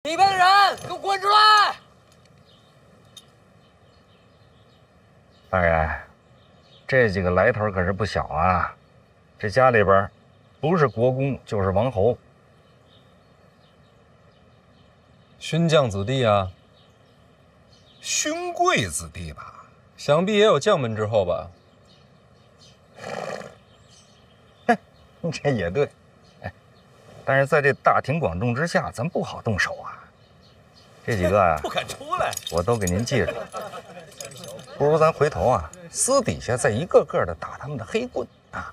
里边的人给我滚出来！大人，这几个来头可是不小啊！这家里边，不是国公就是王侯。勋将子弟啊，勋贵子弟吧？想必也有将门之后吧？这也对。哎，但是在这大庭广众之下，咱不好动手啊。这几个啊，不敢出来，我都给您记着。不如咱回头啊，私底下再一个个的打他们的黑棍啊，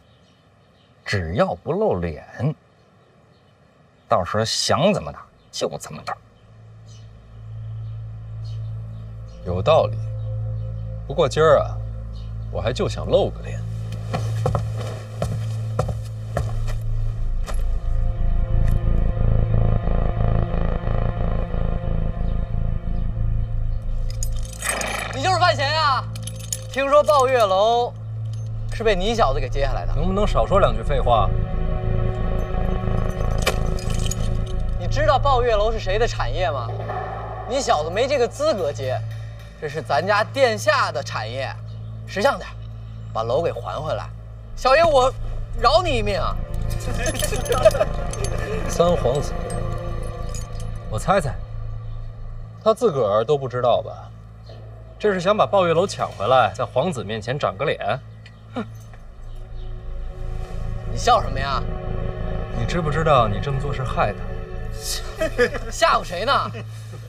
只要不露脸，到时候想怎么打就怎么打。有道理。不过今儿啊，我还就想露个脸。你就是范闲呀？听说抱月楼是被你小子给接下来的，能不能少说两句废话？你知道抱月楼是谁的产业吗？你小子没这个资格接，这是咱家殿下的产业，识相点，把楼给还回来。小爷我饶你一命啊！三皇子，我猜猜，他自个儿都不知道吧？这是想把抱月楼抢回来，在皇子面前长个脸。哼！你笑什么呀？你知不知道你这么做是害他？吓唬谁呢？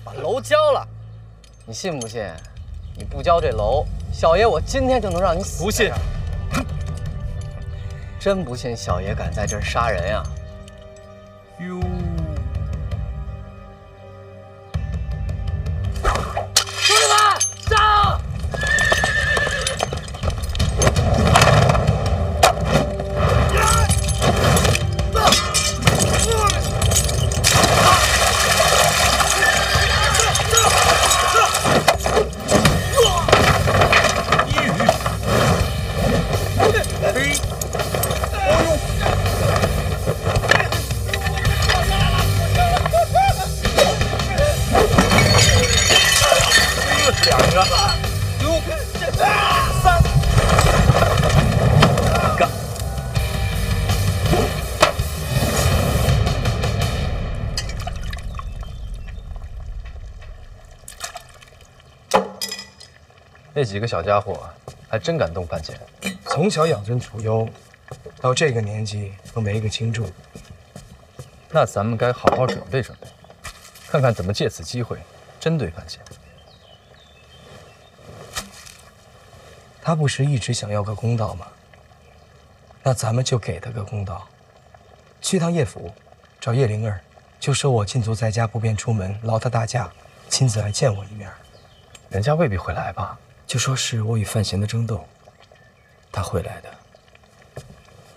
把楼交了，你信不信？你不交这楼，小爷我今天就能让你死。不信？真不信小爷敢在这儿杀人呀？哟，兄弟们，上！那几个小家伙还真敢动范闲。从小养尊处优，到这个年纪都没个轻重。那咱们该好好准备准备，看看怎么借此机会针对范闲。他不是一直想要个公道吗？那咱们就给他个公道。去趟叶府，找叶灵儿，就说我禁足在家，不便出门，劳他大驾，亲自来见我一面。人家未必会来吧？就说是我与范闲的争斗，他会来的。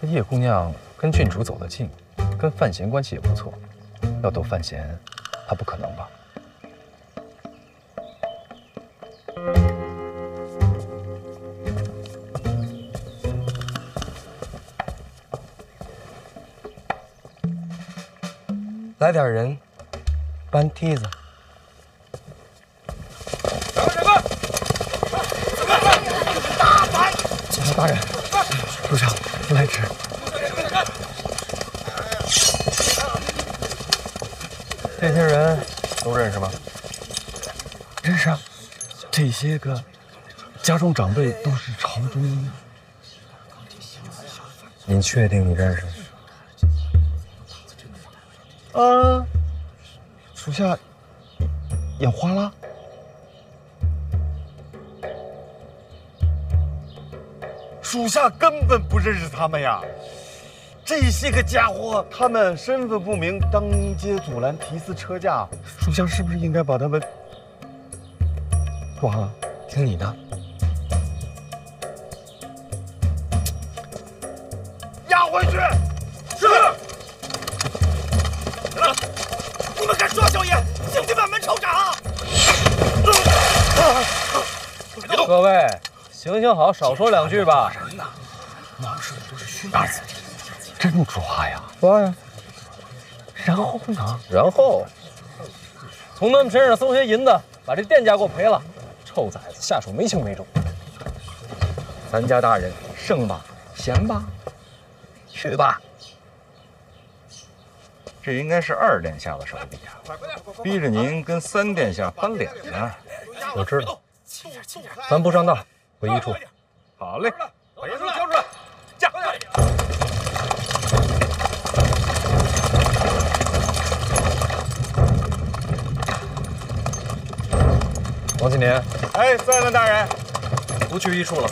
这叶姑娘跟郡主走得近，跟范闲关系也不错，要斗范闲，她不可能吧？来点人，搬梯子。检察大人，属下来迟。这些人都认识吗？认识啊，这些个家中长辈都是朝中。您确定你认识？属下眼花了。属下根本不认识他们呀！这些个家伙，他们身份不明，当街阻拦提私车驾，属下是不是应该把他们抓了？听你的。押回去。是。你们敢抓小爷，请去满门抄斩！各位，行行好，少说两句吧。人呐，闹事的都是勋大人，真抓呀！抓呀。然后呢？然后，从他们身上搜些银子，把这店家给我赔了。臭崽子，下手没轻没重。咱家大人胜吧，闲吧，去吧。这应该是2殿下的手笔啊，逼着您跟3殿下翻脸呢。我知道，咱不上当，回一处。好嘞，把严叔交出来，驾！王启年，哎，三位大人，不去一处了，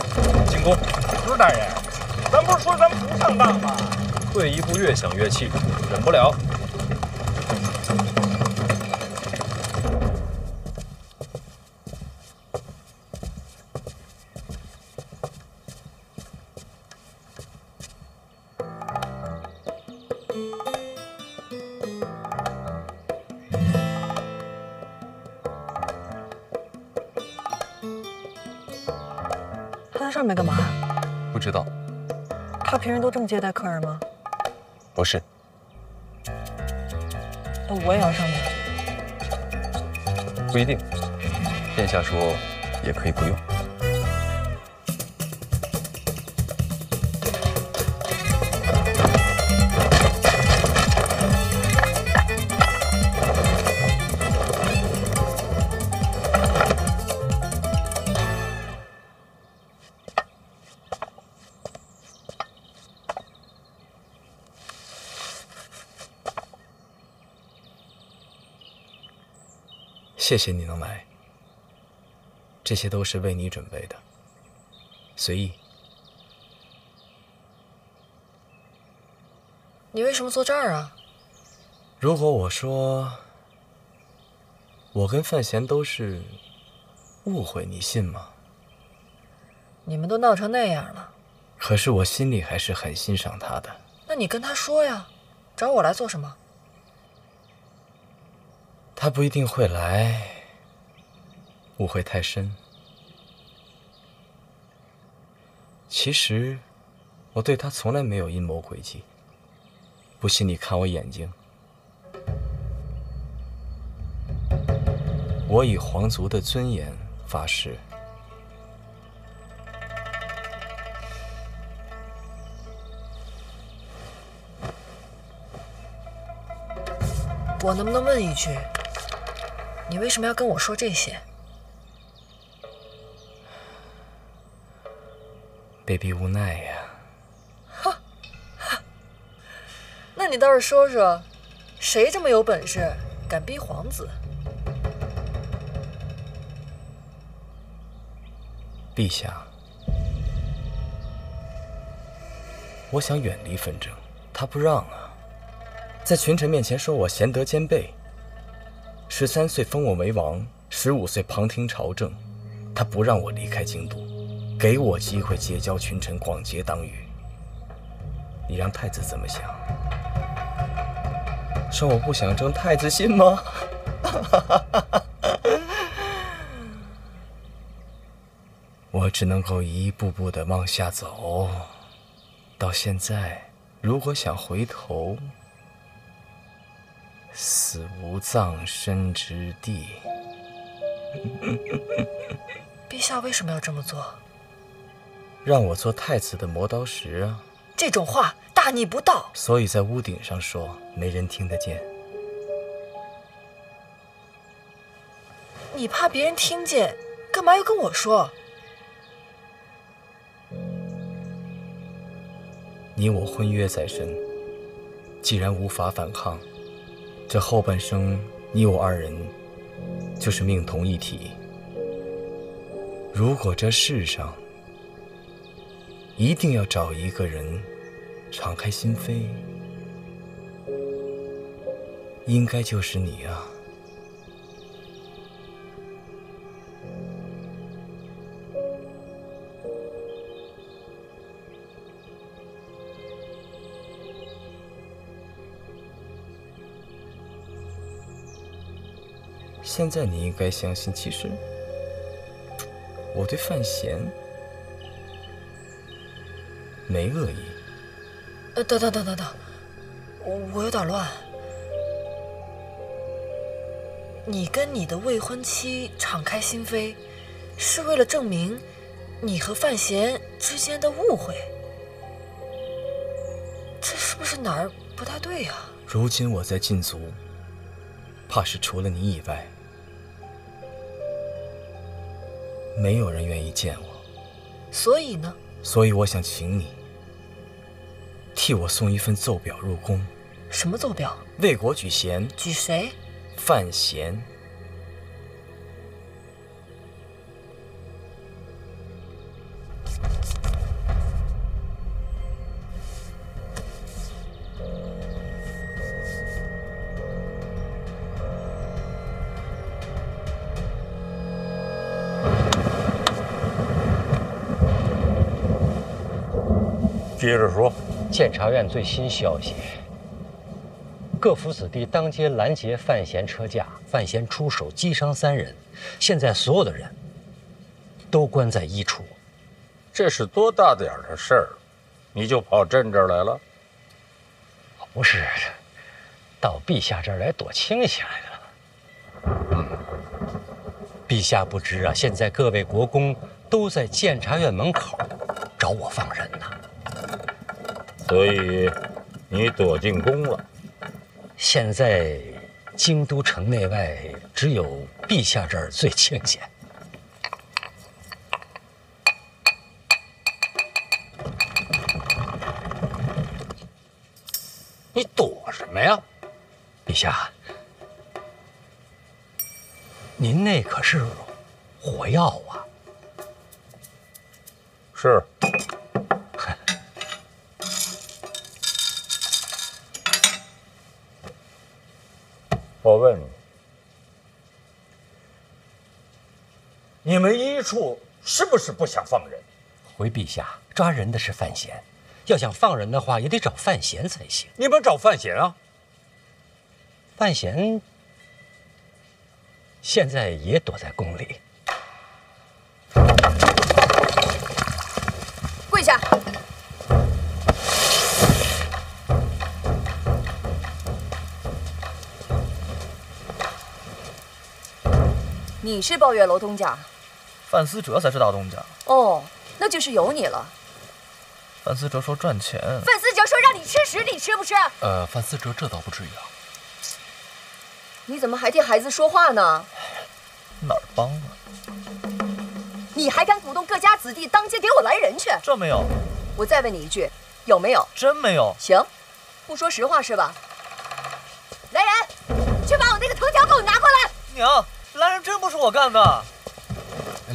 进宫。不是大人，咱不是说咱不上当吗？退一步越想越气，忍不了。他在上面干嘛？不知道，他平时都这么接待客人吗？不是。那我也要上面。不一定。殿下说也可以不用。谢谢你能来，这些都是为你准备的，随意。你为什么坐这儿啊？如果我说我跟范闲都是误会，你信吗？你们都闹成那样了，可是我心里还是很欣赏他的。那你跟他说呀，找我来做什么？他不一定会来，误会太深。其实，我对他从来没有阴谋诡计。不信你看我眼睛，我以皇族的尊严发誓。我能不能问一句？你为什么要跟我说这些？被逼无奈呀。那你倒是说说，谁这么有本事，敢逼皇子？陛下，我想远离纷争，他不让啊，在群臣面前说我贤德兼备。13岁封我为王，15岁旁听朝政，他不让我离开京都，给我机会结交群臣，广结党羽。你让太子怎么想？说我不想争太子心吗？我只能够一步步地往下走，到现在，如果想回头，死无葬身之地。陛下为什么要这么做？让我做太子的磨刀石啊！这种话大逆不道。所以在屋顶上说，没人听得见。你怕别人听见，干嘛要跟我说？你我婚约在身，既然无法反抗，这后半生你我2人就是命同一体。如果这世上一定要找一个人敞开心扉，应该就是你啊。现在你应该相信，其实我对范闲没恶意。等，我有点乱。你跟你的未婚妻敞开心扉，是为了证明你和范闲之间的误会，这是不是哪儿不太对呀？如今我在禁足，怕是除了你以外，没有人愿意见我。所以呢？所以我想请你替我送一份奏表入宫。什么奏表？为国举贤。举谁？范闲。接着说，监察院最新消息：各府子弟当街拦截范闲车驾，范闲出手击伤3人，现在所有的人都关在一处。这是多大点的事儿，你就跑朕这儿来了？不是，到陛下这儿来躲清息来的。陛下不知啊，现在各位国公都在监察院门口找我放人呢。所以你躲进宫了。现在京都城内外只有陛下这儿最清闲。你躲什么呀，陛下？您那可是火药啊！是。我问你，你们医处是不是不想放人？回陛下，抓人的是范闲，要想放人的话，也得找范闲才行。你们找范闲啊？范闲现在也躲在宫里。跪下！你是抱月楼东家？范思哲才是大东家。哦，那就是有你了。范思哲说赚钱。范思哲说让你吃屎，你吃不吃？范思哲这倒不至于啊。你怎么还替孩子说话呢？哪儿帮啊？你还敢鼓动各家子弟当街给我拦人去？这没有。我再问你一句，有没有？真没有。行，不说实话是吧？来人，去把我那个藤条给我拿过来。娘，拦人真不是我干的。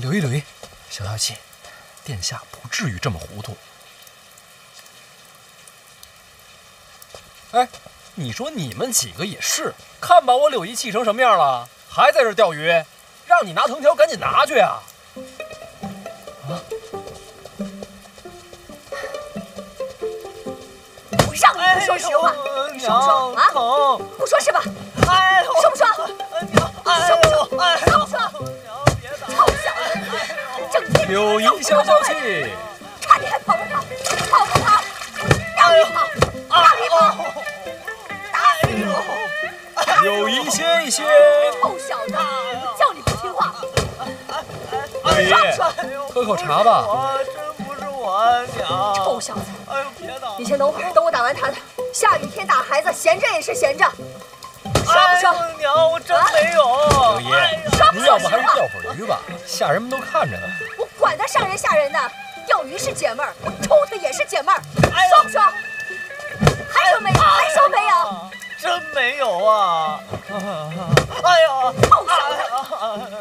留意，小小气，殿下不至于这么糊涂。哎，你说你们几个也是，看把我柳姨气成什么样了，还在这钓鱼？让你拿藤条，赶紧拿去啊！我让你不说实话，说不说啊？疼，不说是吧？哎呦，说不说？娘，说不说？说不说？娘，别打！臭小子，整天柳姨消消气，看你还跑不跑？跑不跑？让你跑，让你跑！打死你！柳姨歇一歇。臭小子，我叫你不听话。柳姨，喝口茶吧。真不是我，娘。臭小子！哎呦，别打！你先等会儿，等我打完他的。下雨天打孩子，闲着也是闲着。说不说？娘，我真没有。柳姨，您要不还是钓会儿鱼吧？下人们都看着呢。我管他上人下人的，钓鱼是解闷儿，我抽他也是解闷儿。说不说？还说没有？还说没有？真没有啊！哎呀，臭小子！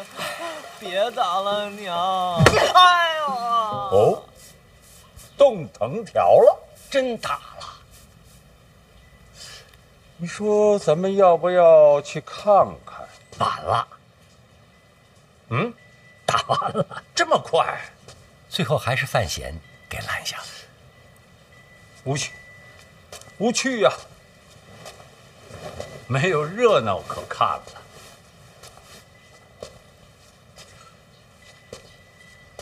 别打了，娘！哎呀！哦，动藤条了，真打了。你说咱们要不要去看看？晚了。打完了，这么快？最后还是范闲给拦下了。无趣，无趣呀！没有热闹可看了。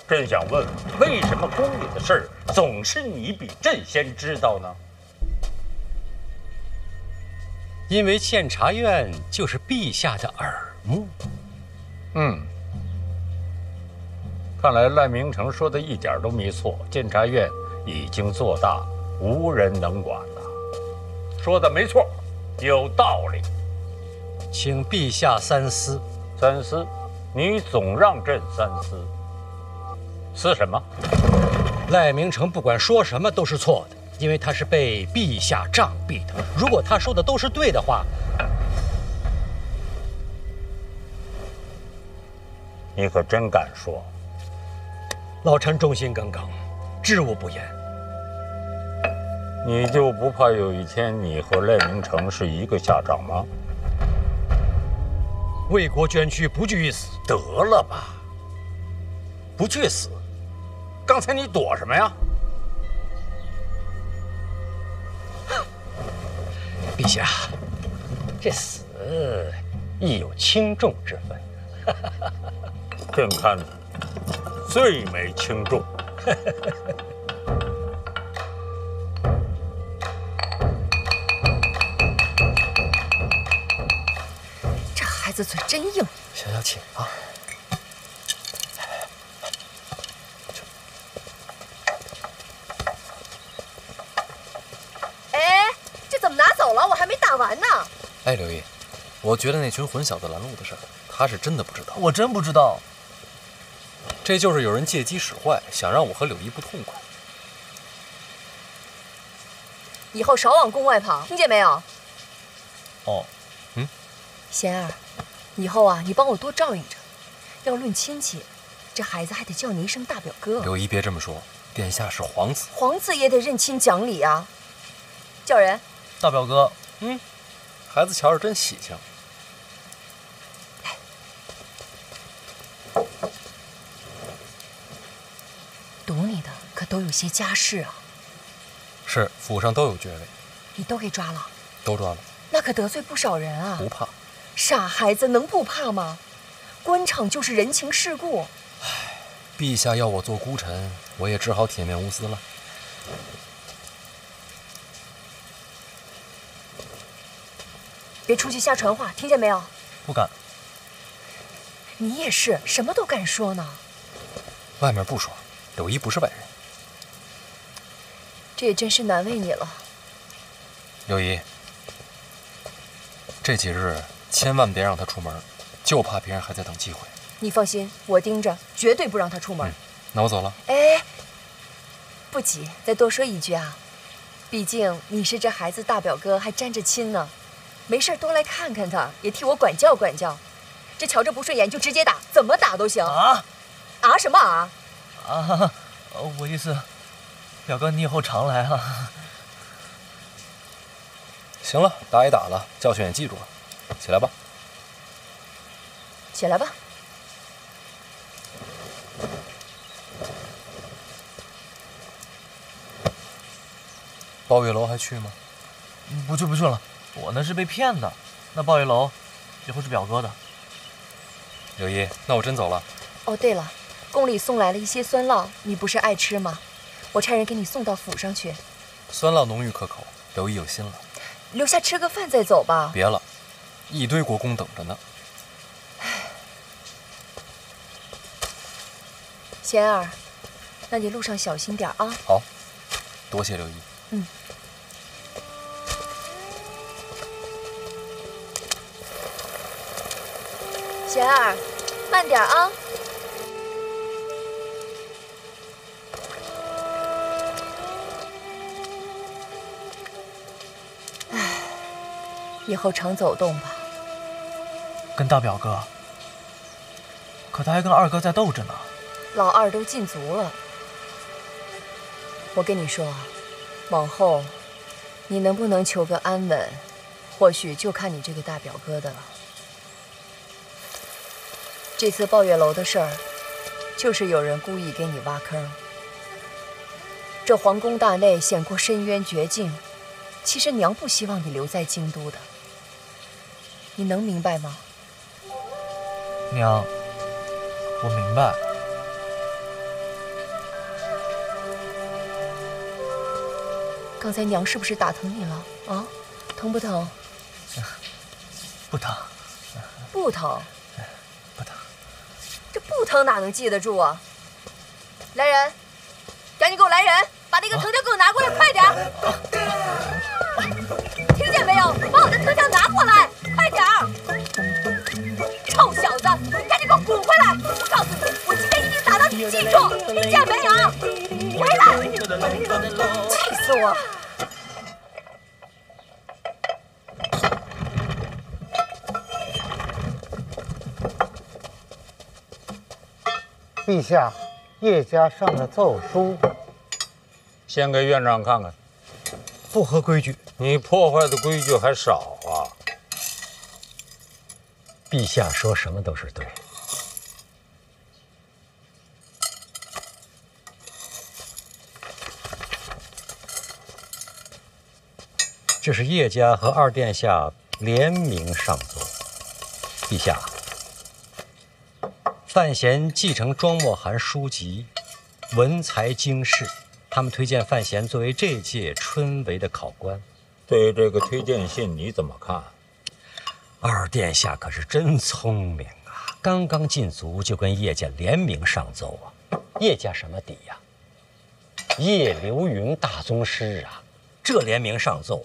朕想问，为什么宫里的事儿总是你比朕先知道呢？因为监察院就是陛下的耳目。看来赖明成说的一点都没错，监察院已经做大，无人能管了。说的没错，有道理。请陛下三思。三思？你总让朕三思。思什么？赖明成不管说什么都是错的，因为他是被陛下杖毙的。如果他说的都是对的话，你可真敢说。老臣忠心耿耿，知无不言。你就不怕有一天你和赖明成是一个下场吗？为国捐躯，不惧一死。得了吧，不去死。刚才你躲什么呀？陛下，这死亦有轻重之分。朕看最没轻重。这孩子嘴真硬。小小请啊。哎，这怎么拿走了？我还没打完呢。哎，刘毅，我觉得那群混小子拦路的事儿，他是真的不知道。我真不知道。这就是有人借机使坏，想让我和柳毅不痛快。以后少往宫外跑，听见没有？哦，贤儿，以后啊，你帮我多照应着。要论亲戚，这孩子还得叫你一声大表哥。柳毅别这么说，殿下是皇子，皇子也得认亲讲理啊。叫人。大表哥。孩子瞧着真喜庆。堵你的可都有些家世啊。是，府上都有爵位。你都给抓了？都抓了。那可得罪不少人啊。不怕。傻孩子能不怕吗？官场就是人情世故。唉，陛下要我做孤臣，我也只好铁面无私了。别出去瞎传话，听见没有？不敢。你也是，什么都敢说呢。外面不爽，柳毅不是外人。这也真是难为你了。柳毅，这几日千万别让他出门，就怕别人还在等机会。你放心，我盯着，绝对不让他出门。那我走了。哎，不急，再多说一句啊，毕竟你是这孩子大表哥，还沾着亲呢。没事多来看看他，也替我管教管教。这瞧着不顺眼就直接打，怎么打都行。啊？啊什么啊？啊，我意思，表哥你以后常来啊。行了，打也打了，教训也记住了，起来吧。起来吧。抱月楼还去吗？不去了，我那是被骗的。那抱月楼以后是表哥的。柳毅，那我真走了。哦，对了，宫里送来了一些酸酪，你不是爱吃吗？我差人给你送到府上去。酸酪浓郁可口，柳毅有心了。留下吃个饭再走吧。别了，一堆国公等着呢。贤儿，那你路上小心点啊。好，多谢柳毅。贤儿，慢点啊。唉，以后常走动吧。跟大表哥，可他还跟二哥在斗着呢。老二都禁足了。我跟你说，往后你能不能求个安稳，或许就看你这个大表哥的了。这次抱月楼的事儿，就是有人故意给你挖坑。这皇宫大内险过深渊绝境，其实娘不希望你留在京都的。你能明白吗？娘，我明白。刚才娘是不是打疼你了啊？疼不疼？不疼。不疼。这不疼哪能记得住啊？来人，赶紧给我来人，把那个藤条给我拿过来，快点！听见没有？把我的藤条拿过来，快点！臭小子，你赶紧给我滚回来！我告诉你，我今天一定打到你记住，听见没有？回来！气死我！陛下，叶家上了奏书，先给院长看看。不合规矩。你破坏的规矩还少啊！陛下说什么都是对。这是叶家和二殿下联名上奏。陛下，范闲继承庄墨涵书籍，文才经世，他们推荐范闲作为这届春闱的考官。对这个推荐信你怎么看？二殿下可是真聪明啊！刚刚进族就跟叶家联名上奏啊！叶家什么底呀？叶流云大宗师啊！这联名上奏，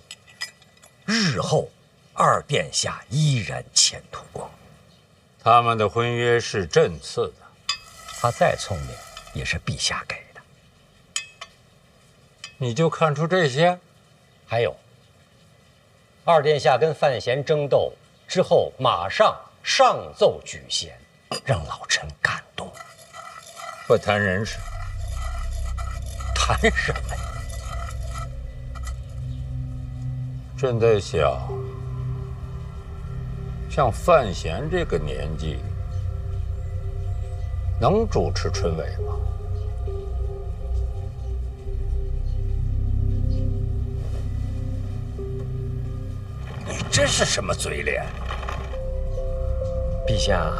日后二殿下依然前途光明。他们的婚约是朕赐的，他再聪明也是陛下给的。你就看出这些？还有，二殿下跟范闲争斗之后，马上上奏举贤，让老臣感动。不谈人事，谈什么呀？朕在想，像范闲这个年纪，能主持春闱吗？你这是什么嘴脸？陛下，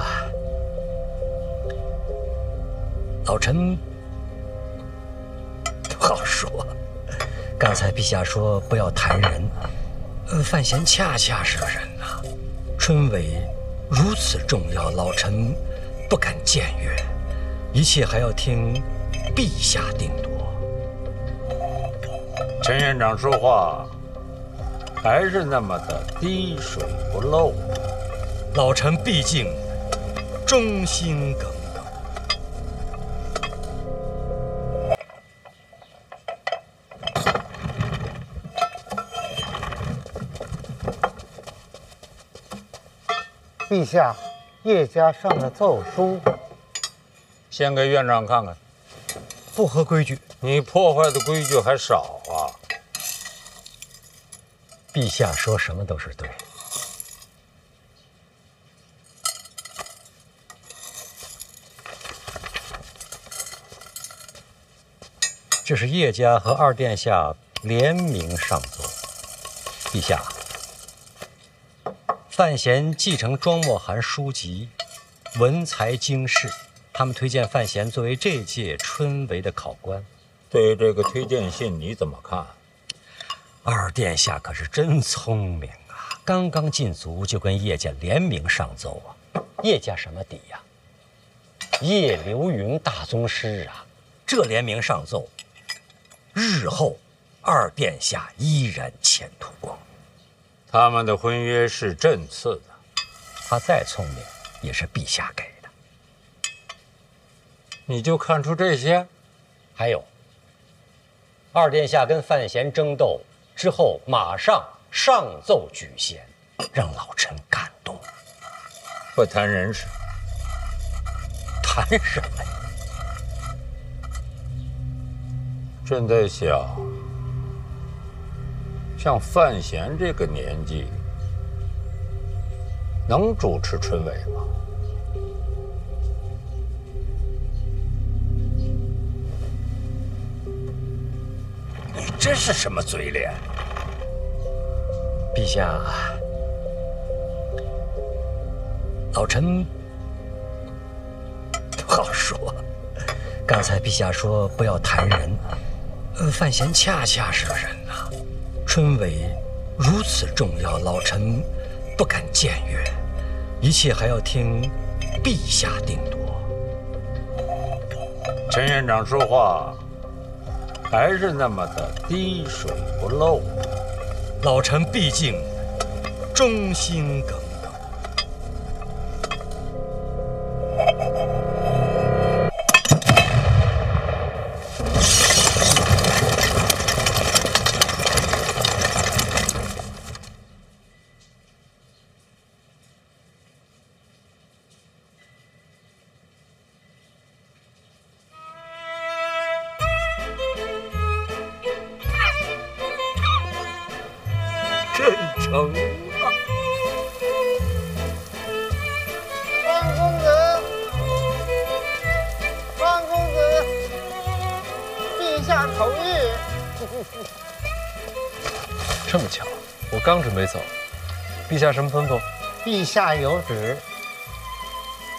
老臣不好说。刚才陛下说不要谈人，范闲恰恰是个人呐。春闱如此重要，老臣不敢僭越，一切还要听陛下定夺。陈院长说话还是那么的滴水不漏。老臣毕竟忠心耿耿。陛下，叶家上了奏书，先给院长看看。不合规矩。你破坏的规矩还少啊！陛下说什么都是对。这是叶家和二殿下联名上奏。陛下，范闲继承庄墨涵书籍，文才经世，他们推荐范闲作为这届春闱的考官。对这个推荐信你怎么看？二殿下可是真聪明啊！刚刚进族就跟叶家联名上奏啊！叶家什么底呀？叶流云大宗师啊！这联名上奏，日后二殿下依然前途光明。他们的婚约是朕赐的，他再聪明也是陛下给的。你就看出这些？还有，二殿下跟范闲争斗之后，马上上奏举贤，让老臣感动。不谈人事，谈什么呀？朕在想，像范闲这个年纪，能主持春闱吗？你这是什么嘴脸？陛下，老臣不好说。刚才陛下说不要谈人，范闲恰恰是个人呐。春闱如此重要，老臣不敢僭越，一切还要听陛下定夺。陈院长说话还是那么的滴水不漏。老臣毕竟忠心耿耿。真诚啊！方公子，方公子，陛下口谕。这么巧，我刚准备走，陛下什么吩咐？陛下有旨，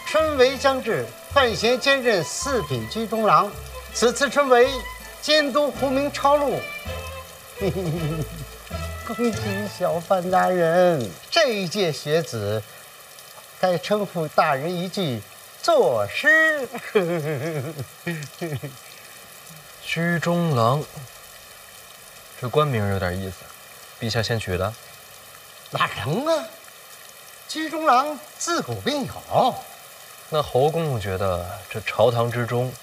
春闱将至，范闲兼任4品居中郎。此次春闱监督胡明抄录。恭喜小范大人，这一届学子该称呼大人一句作诗。居中郎，这官名有点意思，陛下先取的？哪能啊？居中郎自古便有。那侯公公觉得这朝堂之中，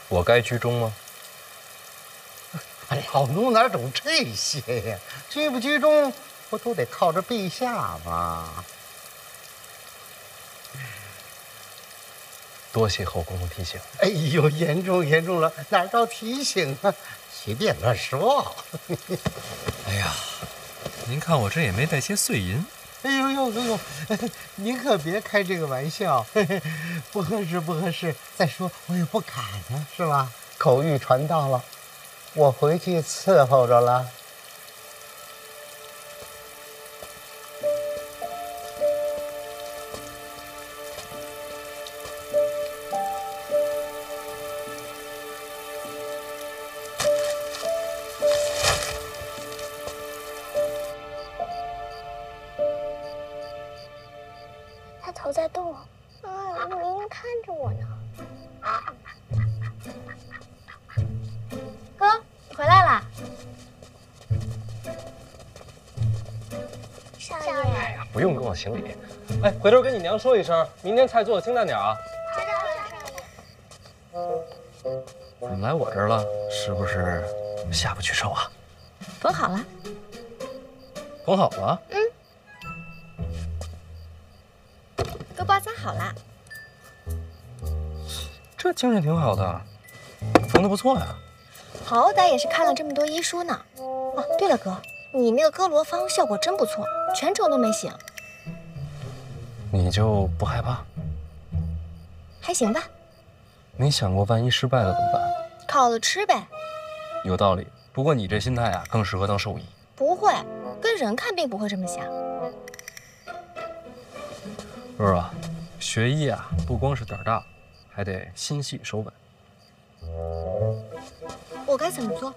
我该居中吗？老奴哪懂这些呀？居不居中，不都得靠着陛下吗？多谢侯公公提醒。哎呦，严重了，哪招提醒啊？随便乱说。哎呀，您看我这也没带些碎银。哎呦，您可别开这个玩笑，不合适。再说我也不敢呢，是吧？口谕传到了。我回去伺候着了。他头在动，明明看着我呢。哥，你回来啦！少爷，哎呀，不用跟我行礼。哎，回头跟你娘说一声，明天菜做的清淡点啊。怎么来我这儿了？是不是下不去手啊？缝好了。缝好了？都包扎好了。这精神挺好的，缝得不错呀。好歹也是看了这么多医书呢。哦，对了，哥，你那个哥罗芳效果真不错，全程都没醒。你就不害怕？还行吧。没想过万一失败了怎么办？烤了吃呗。有道理，不过你这心态啊，更适合当兽医。不会，跟人看病不会这么想。若若啊，学医啊，不光是胆儿大，还得心细手稳。我该怎么做？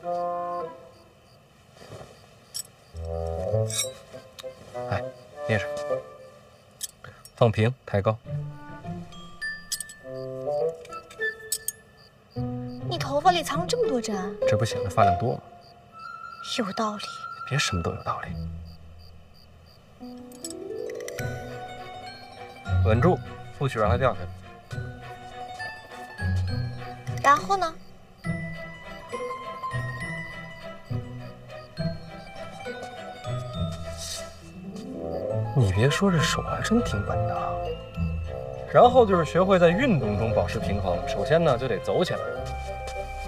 哎，捏着，放平，抬高。你头发里藏了这么多针，这不显得发量多吗？有道理。别什么都有道理。稳住，不许让它掉下来。然后呢？你别说，这手还真挺稳的。然后就是学会在运动中保持平衡。首先呢，就得走起来。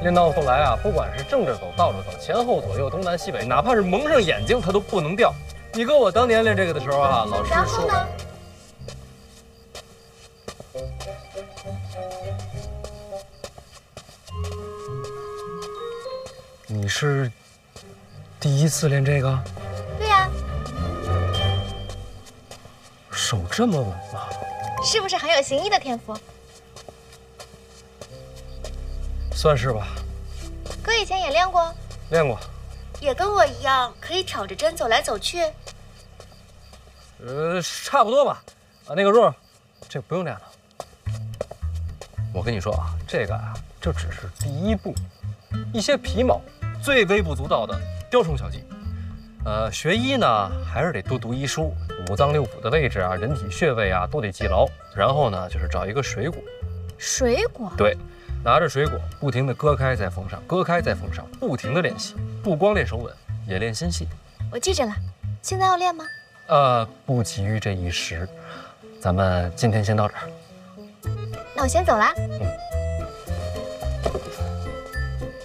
练到后来啊，不管是正着走、倒着走、前后左右、东南西北，哪怕是蒙上眼睛，它都不能掉。你哥我当年练这个的时候啊，老师说。然后呢？你是第一次练这个？对呀。手这么稳吗？是不是很有行医的天赋？算是吧。哥以前也练过？练过。也跟我一样可以挑着针走来走去？差不多吧。啊，那个若，这不用练了。我跟你说啊，这个啊，这只是第一步，一些皮毛、最微不足道的雕虫小技。学医呢，还是得多读医书，五脏六腑的位置啊，人体穴位啊，都得记牢。然后呢，就是找一个水果，水果？对，拿着水果，不停地割开再缝上，割开再缝上，不停地练习，不光练手稳，也练心细。我记着了，现在要练吗？不急于这一时，咱们今天先到这儿。那我先走啦。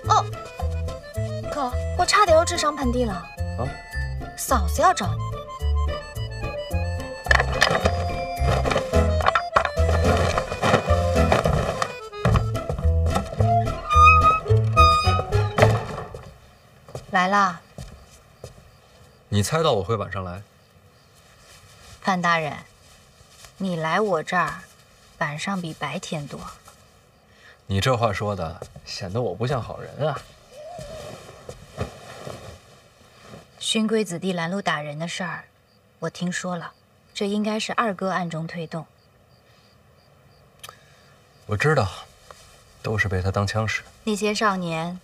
哦，哥，我差点又掷伤盆地了。啊？嫂子要找你。来啦，你猜到我会晚上来？范大人，你来我这儿，晚上比白天多。你这话说的，显得我不像好人啊。勋贵子弟拦路打人的事儿，我听说了，这应该是二哥暗中推动。我知道，都是被他当枪使。那些少年，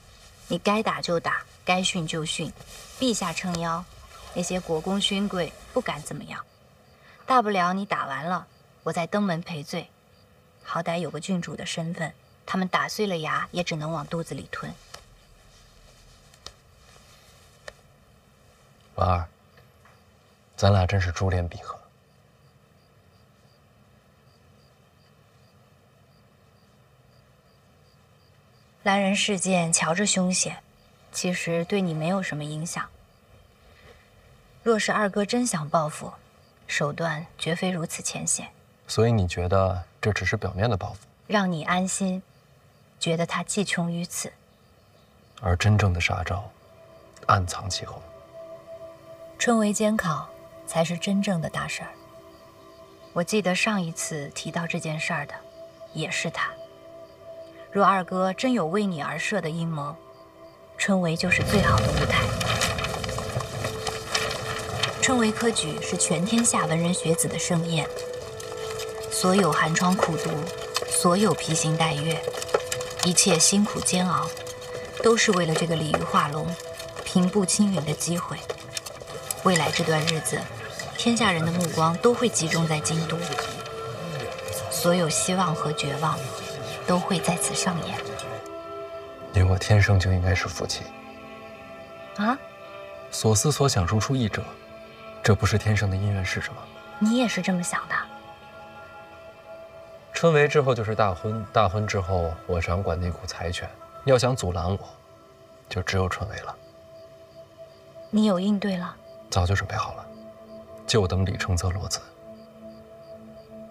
你该打就打，该训就训，陛下撑腰，那些国公勋贵不敢怎么样。大不了你打完了，我再登门赔罪，好歹有个郡主的身份，他们打碎了牙也只能往肚子里吞。婉儿，咱俩真是珠联璧合。兰人事件瞧着凶险，其实对你没有什么影响。若是二哥真想报复，手段绝非如此浅显。所以你觉得这只是表面的报复，让你安心，觉得他计穷于此。而真正的杀招，暗藏其后。春闱监考才是真正的大事儿。我记得上一次提到这件事儿的，也是他。若二哥真有为你而设的阴谋，春闱就是最好的舞台。春闱科举是全天下文人学子的盛宴，所有寒窗苦读，所有披星戴月，一切辛苦煎熬，都是为了这个鲤鱼画龙、平步青云的机会。未来这段日子，天下人的目光都会集中在京都，所有希望和绝望都会在此上演。你我天生就应该是夫妻啊！所思所想如出一辙，这不是天生的姻缘是什么？你也是这么想的？春闱之后就是大婚，大婚之后我掌管那股财权，要想阻拦我，就只有春闱了。你有应对了？早就准备好了，就等李承则落子。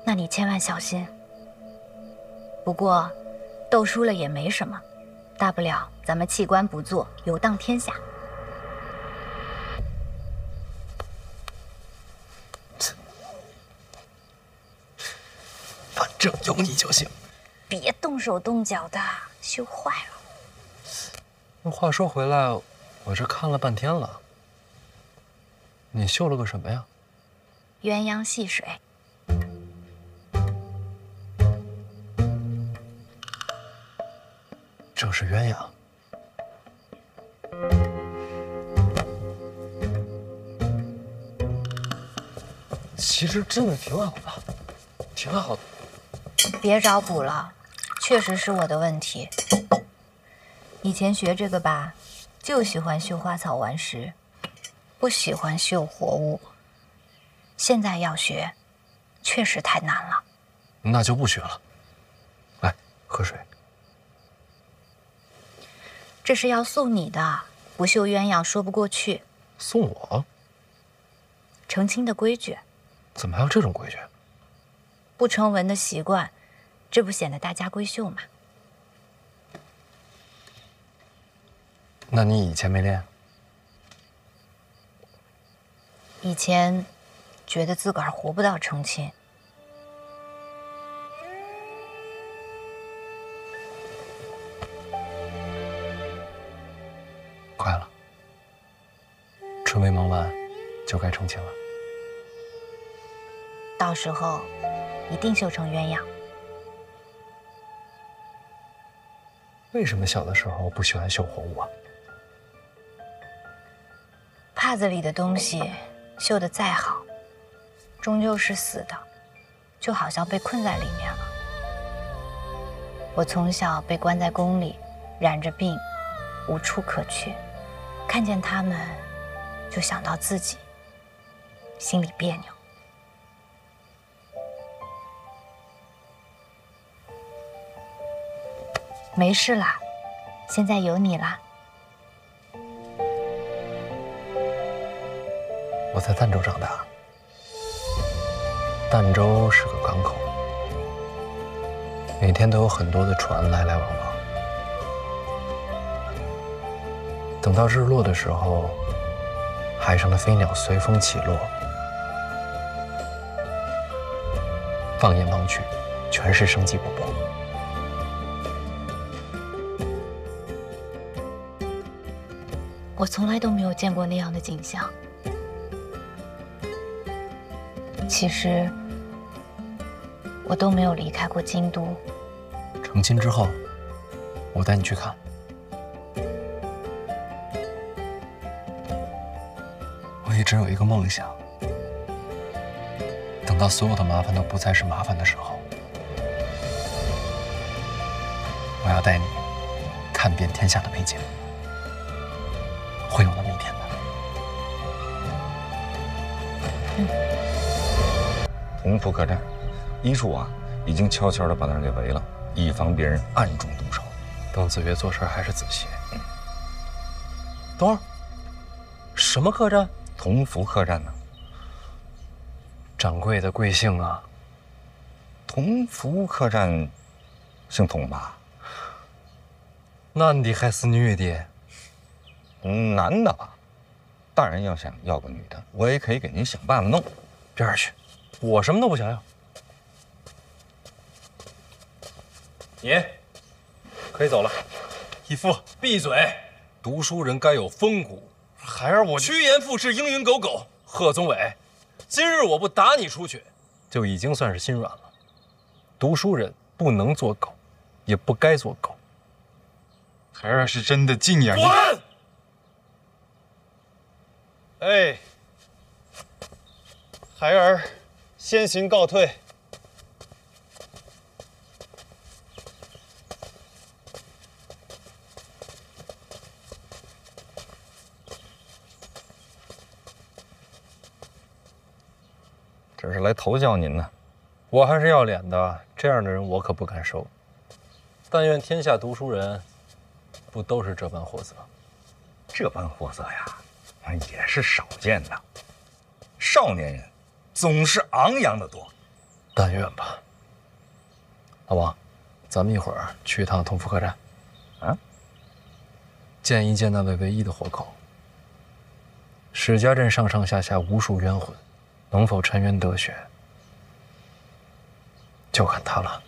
那你千万小心。不过，斗输了也没什么，大不了咱们弃官不做，游荡天下。反正有你就行。别动手动脚的，羞坏了。那话说回来，我这看了半天了。你绣了个什么呀？鸳鸯戏水。正是鸳鸯。其实真的挺好的，挺好的。别找补了，确实是我的问题。以前学这个吧，就喜欢绣花草玩石，不喜欢绣活物。现在要学，确实太难了。那就不学了。来，喝水。这是要送你的，不绣鸳鸯说不过去。送我？成亲的规矩。怎么还有这种规矩？不成文的习惯，这不显得大家闺秀吗？那你以前没练？以前觉得自个儿活不到成亲。快了，春闱忙完就该成亲了。到时候一定绣成鸳鸯。为什么小的时候不喜欢绣活物啊？帕子里的东西绣得再好，终究是死的，就好像被困在里面了。我从小被关在宫里，染着病，无处可去，看见他们，就想到自己，心里别扭。没事啦，现在有你啦。我在儋州长大，儋州是个港口，每天都有很多的船来来往往。等到日落的时候，海上的飞鸟随风起落，放眼望去，全是生机勃勃。我从来都没有见过那样的景象。其实，我都没有离开过京都。成亲之后，我带你去看。我一直有一个梦想，等到所有的麻烦都不再是麻烦的时候，我要带你看遍天下的美景。会有那么一天的。同福客栈，医术啊，已经悄悄地把那儿给围了，以防别人暗中动手。邓子越做事还是仔细。等会儿，什么客栈？同福客栈呢？掌柜的贵姓啊？同福客栈，姓童吧？男的还是女的？男的吧。大人要想要个女的，我也可以给您想办法弄。边儿去，我什么都不想要。你可以走了。义父，闭嘴！读书人该有风骨。孩儿，我趋炎附势，蝇营狗苟。贺宗纬，今日我不打你出去，就已经算是心软了。读书人不能做狗，也不该做狗。孩儿是真的敬仰你。滚！哎，孩儿先行告退。这是来投教您呢。我还是要脸的，这样的人我可不敢收。但愿天下读书人不都是这般货色。这般货色呀，也是少见的。少年人总是昂扬的多。但愿吧。老王，咱们一会儿去一趟同福客栈，啊，见一见那位唯一的活口。史家镇上上下下无数冤魂，能否沉冤得雪，就看他了。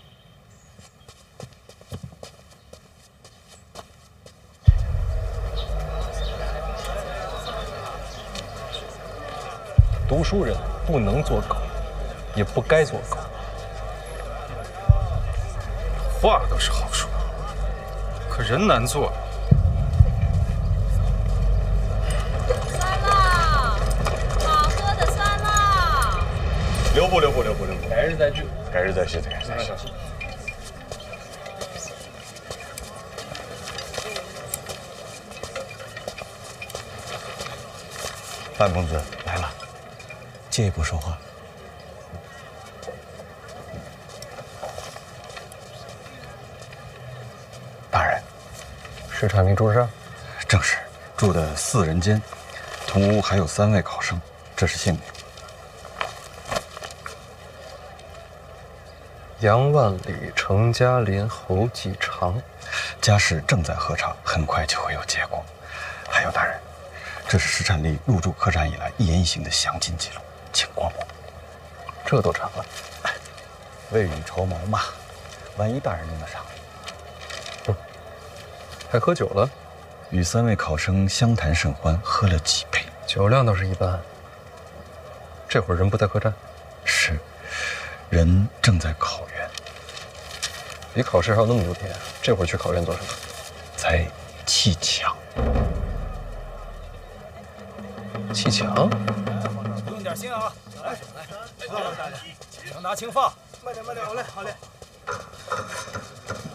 读书人不能做狗，也不该做狗。话倒是好说，可人难做。酸辣，好喝的酸辣。留步。改日再聚。改日再续。范公子来了。借一步说话。大人，是产力住上？正是，住的4人间，同屋还有3位考生，这是姓名。杨万里、程嘉林、侯继常，家事正在核查，很快就会有结果。还有大人，这是石产力入住客栈以来一言一行的详尽记录，请过目。这都查了，未雨绸缪嘛，万一大人用得上。还喝酒了？与3位考生相谈甚欢，喝了几杯，酒量倒是一般。这会儿人不在客栈？是，人正在考院。离考试还有那么多天，这会儿去考院做什么？才砌墙。砌墙？用点心啊！来，请拿轻放。慢点，好嘞，好嘞。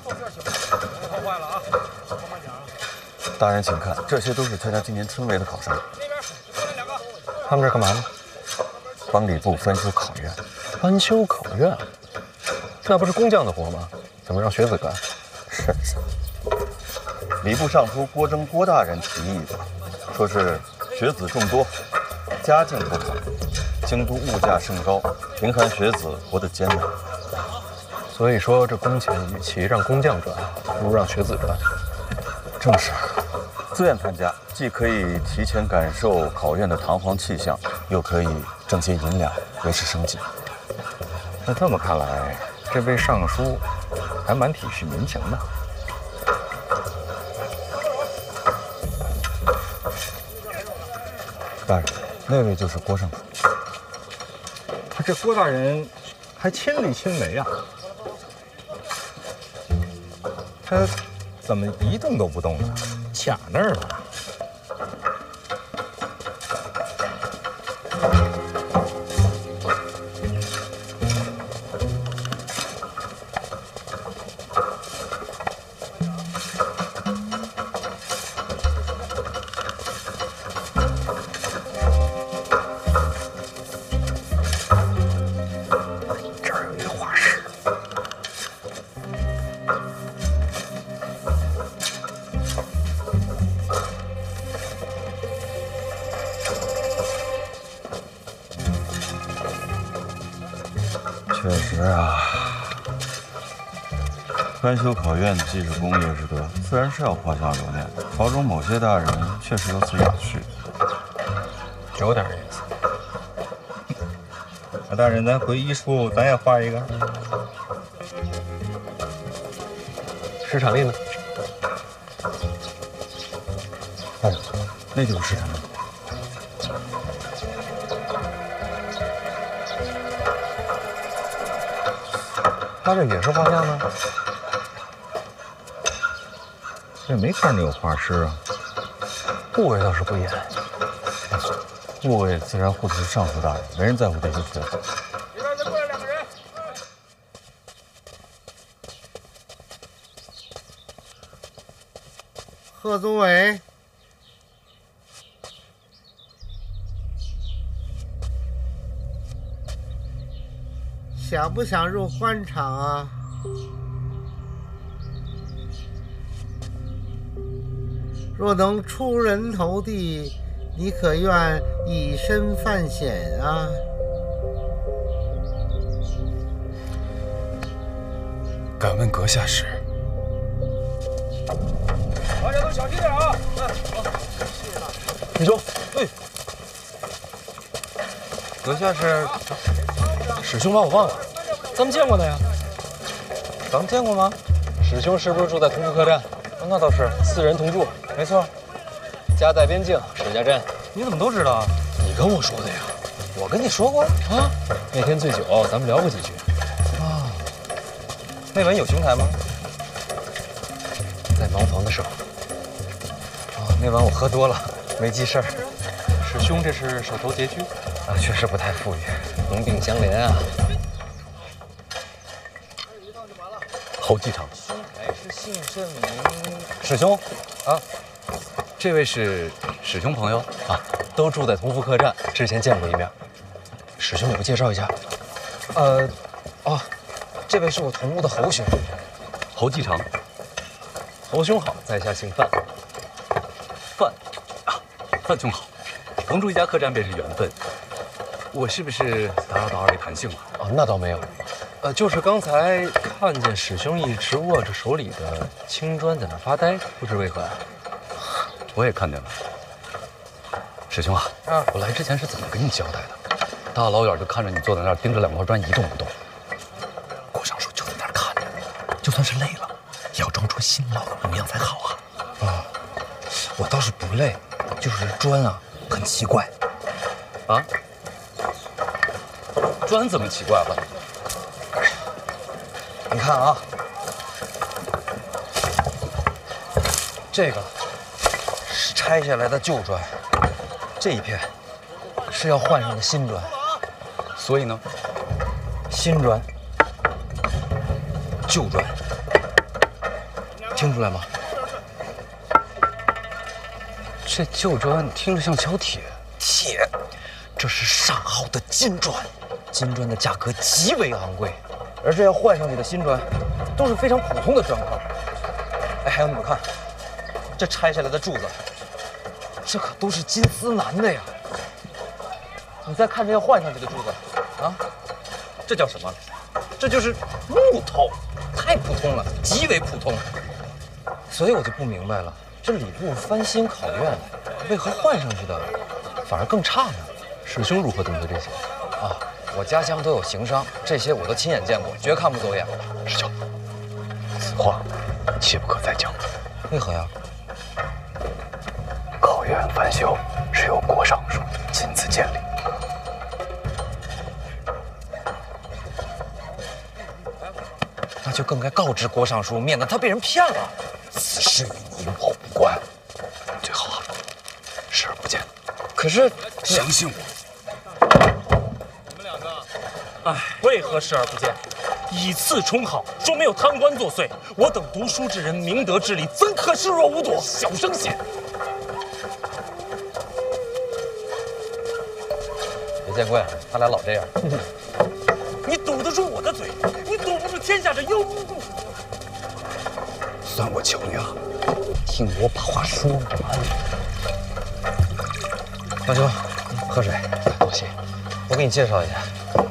后边行，别碰坏了啊！慢点啊。大人请看，这些都是他家今年村委的考生。那边过来2个。他们这干嘛呢？帮礼部翻修考院。翻修考院？那不是工匠的活吗？怎么让学子干？是。礼部尚书郭征郭大人提议的，说是学子众多，家境不同，京都物价甚高，贫寒学子活得艰难。所以说这工钱与其让工匠赚，不如让学子赚。正是，自愿参加，既可以提前感受考院的堂皇气象，又可以挣些银两维持生计。那这么看来，这位尚书还蛮体恤民情的。大人，那位就是郭尚书。他这郭大人还亲力亲为啊！他怎么一动都不动呢？卡那儿了。确实啊，翻修考院既是功业之德，自然是要画下留念。朝中某些大人确实有此雅趣，有点意思。那大人，咱回医书，咱也画一个。史产力呢？大人，那就是史产力。他这也是画像吗？这没看着有画师啊。部位倒是不严。部位自然护的是尚书大人，没人在乎这些学子。里边再过来2个人。贺宗伟，想不想入官场啊？若能出人头地，你可愿以身犯险啊？敢问阁下是？大家都小心点啊！好，谢谢大师兄，哎，阁下是？师兄把我忘了，咱们见过的呀。咱见过吗？师兄是不是住在同福客栈？那倒是，4人同住。没错。家在边境，史家镇。你怎么都知道啊？你跟我说的呀。我跟你说过啊？那天醉酒，咱们聊过几句。啊。那晚有兄台吗？在茅房的时候。啊，那晚我喝多了，没记事儿。师兄这是手头拮据啊，确实不太富裕，同病相怜啊。侯继常，兄台是姓甚名？师兄啊，这位是师兄朋友啊，都住在同福客栈，之前见过一面。师兄，你不介绍一下？这位是我同屋的侯兄，侯继常。侯兄好，在下姓范。范兄好，同住一家客栈便是缘分。我是不是打扰到二位谈兴了？哦，那倒没有。就是刚才看见史兄一直握着手里的青砖在那发呆，不知为何呀？我也看见了。师兄啊，我来之前是怎么跟你交代的？大老远就看着你坐在那儿盯着2块砖一动不动。郭尚书就在那儿看着，就算是累了，也要装出辛劳的模样才好啊。啊，我倒是不累，就是砖啊很奇怪。啊？砖怎么奇怪了？你看啊，这个是拆下来的旧砖，这一片是要换上的新砖。所以呢，新砖、旧砖，听出来吗？这旧砖听着像胶铁。铁，这是上好的金砖，金砖的价格极为昂贵，而这要换上去的新砖，都是非常普通的砖块。哎，还有你们看，这拆下来的柱子，这可都是金丝楠的呀。你再看这要换上去的柱子，啊，这叫什么？这就是木头，太普通了，极为普通。所以我就不明白了，这礼部翻新考院为何换上去的反而更差呢？师兄如何懂得这些？啊，我家乡都有行商，这些我都亲眼见过，绝看不走眼。师兄，此话切不可再讲。为何呀？考院翻修是由郭尚书亲自建立。那就更该告知郭尚书，免得他被人骗了。此事与你我无关，最好视而不见。可是，相信我。你们两个，哎，为何视而不见？以次充好，说没有贪官作祟。我等读书之人，明德之理，怎可视若无睹？小声些。别见怪，他俩老这样。你堵得住我的嘴，你堵不住天下这妖巫。算我求你了，听我把话说完。大兄，喝水，多谢。我给你介绍一下，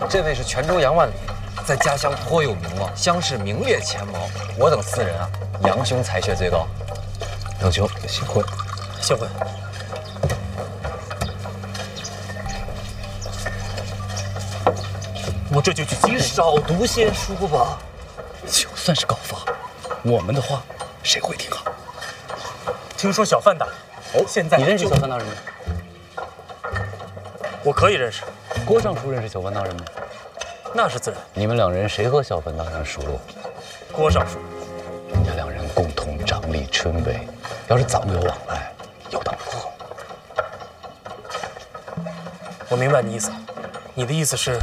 这位是泉州杨万里，在家乡颇有名望，乡试名列前茅。我等四人啊，杨兄才学最高。杨兄，幸会。幸会。我这就去。你少读些书吧。就算是告发，我们的话谁会听啊？听说小范大人，现在你认识小范大人吗？我可以认识。郭尚书认识小范大人吗？那是自然。你们两人谁和小范大人熟络？郭尚书。人家两人共同掌理春闱，要是早有往来，又当如何？我明白你意思，你的意思是，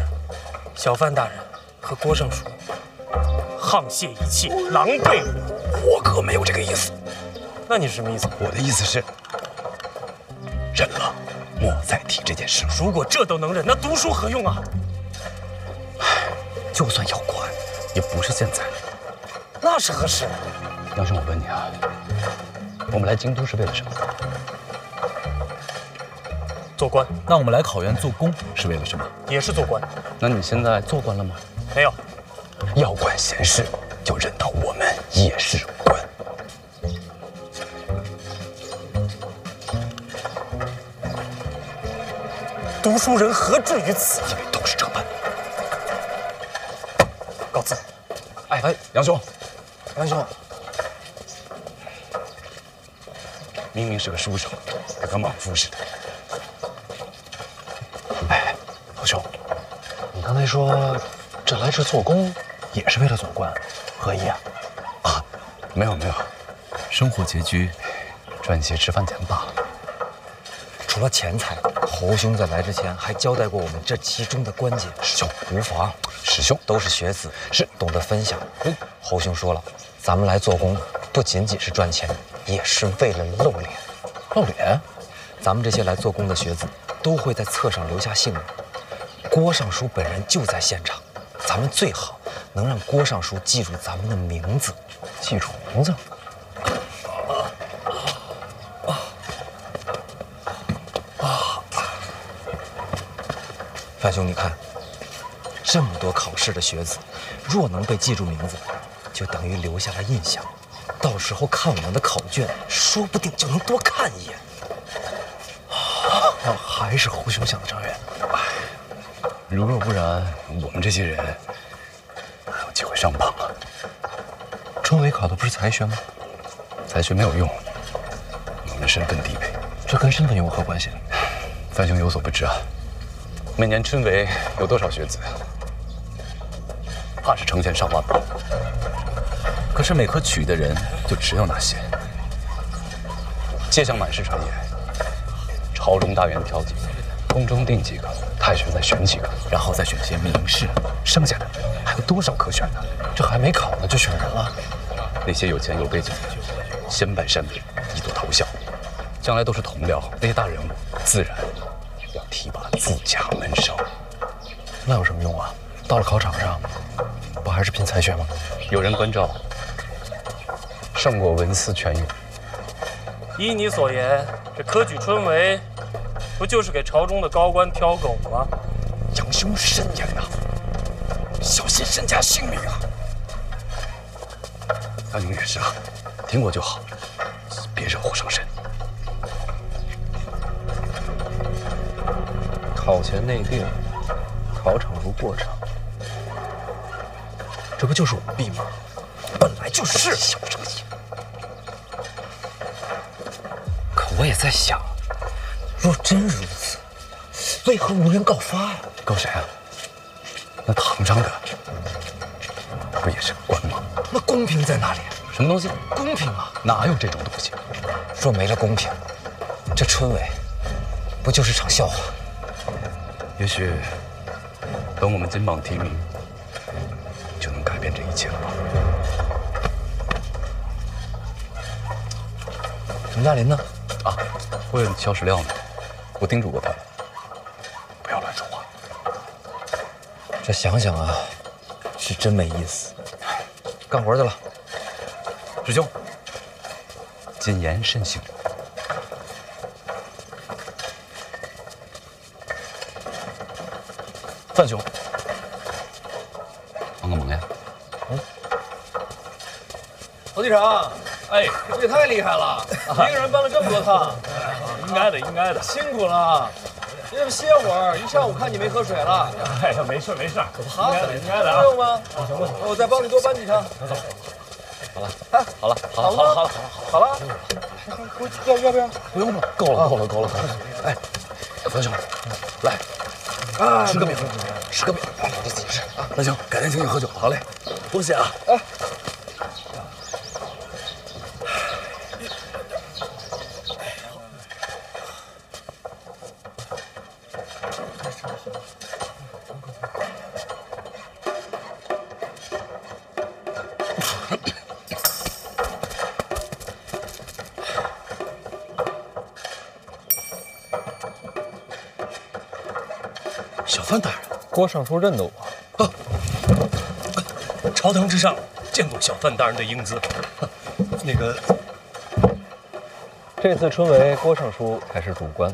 小范大人和郭尚书沆瀣一气，狼狈无我。我可没有这个意思。那你是什么意思？我的意思是，忍了，莫再提这件事了。如果这都能忍，那读书何用啊？就算要管，也不是现在。那是何时？杨兄，我问你啊，我们来京都是为了什么？做官。那我们来考院做工是为了什么？也是做官。那你现在做官了吗？没有。要管闲事，就认到我们也是官。读书人何至于此？因为都是这般。告辞。哎，杨兄，杨兄，明明是个书生，跟个莽夫似的。哎，老兄，你刚才说这来这做工也是为了做官，何意啊？啊，没有没有，生活拮据，赚些吃饭钱罢了。除了钱财，侯兄在来之前还交代过我们这其中的关键。师兄，无妨。师兄都是学子，是懂得分享。侯兄说了，咱们来做工，不仅仅是赚钱，也是为了露脸。露脸？咱们这些来做工的学子都会在册上留下姓名。郭尚书本人就在现场，咱们最好能让郭尚书记住咱们的名字。记住名字？范兄，你看，这么多考试的学子，若能被记住名字，就等于留下了印象。到时候看我们的考卷，说不定就能多看一眼。那还是侯兄想的长远。如若不然，我们这些人哪有机会上榜啊？春闱考的不是才学吗？才学没有用，我们身份低微。这跟身份有何关系？范兄有所不知啊。每年春闱有多少学子？怕是成千上万吧。可是每科取的人就只有那些，接向满室产业，朝中大员挑几个，宫中定几个，太学再选几个，然后再选些名士，剩下的还有多少可选的？这还没考呢就选人了？那些有钱有背景的，先拜山里，以作头效。将来都是同僚，那些大人物自然要提拔自家门生。那有什么用啊？到了考场上，不还是拼才学吗？有人关照，胜过文思泉涌。依你所言，这科举春闱，不就是给朝中的高官挑狗吗？杨兄慎言呐，小心身家性命啊！安宁也是啊，听我就好，别惹祸上身。考前内定，考场如过场，这不就是舞弊吗？本来就是。小声些。可我也在想，若真如此，为何无人告发呀？告谁啊？那唐张的，不也是官吗？那公平在哪里？什么东西？公平啊！哪有这种东西？若没了公平，这春闱不就是场笑话？也许等我们金榜题名，就能改变这一切了吧？陈大林呢？啊，问萧史料呢？我叮嘱过他，不要乱说话。这想想啊，是真没意思。干活去了。师兄，谨言慎行。范兄，帮个忙呀！侯队长，哎，这也太厉害了，一个人搬了这么多趟。应该的，应该的，辛苦了。你要不歇会儿？一上午看你没喝水了。哎呀，没事没事，可不好，应该的啊。不用吗？不行不行，我再帮你多搬几趟。走。好了，哎，好了，好了，好了，要不要？不用了，够了。哎，范兄，来，啊，吃个饼，你自己吃啊。那行，改天请你喝酒。好嘞，多谢啊。哎。小范大人，郭尚书认得我。朝堂之上见过小范大人的英姿。那个，这次春闱，郭尚书才是主官，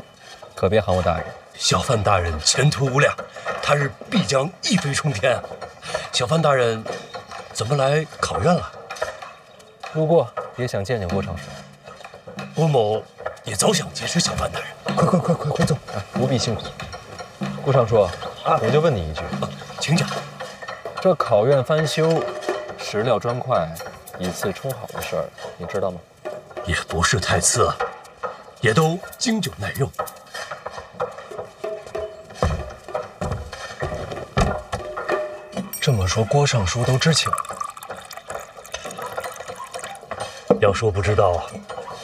可别喊我大人。小范大人前途无量，他日必将一飞冲天。小范大人怎么来考院了？路过，也想见见郭尚书。郭某也早想结识小范大人。快走！不必辛苦。郭尚书，我就问你一句，请讲。这考院翻修，石料砖块以次充好的事儿，你知道吗？也不是太次，也都经久耐用。这么说，郭尚书都知情？要说不知道，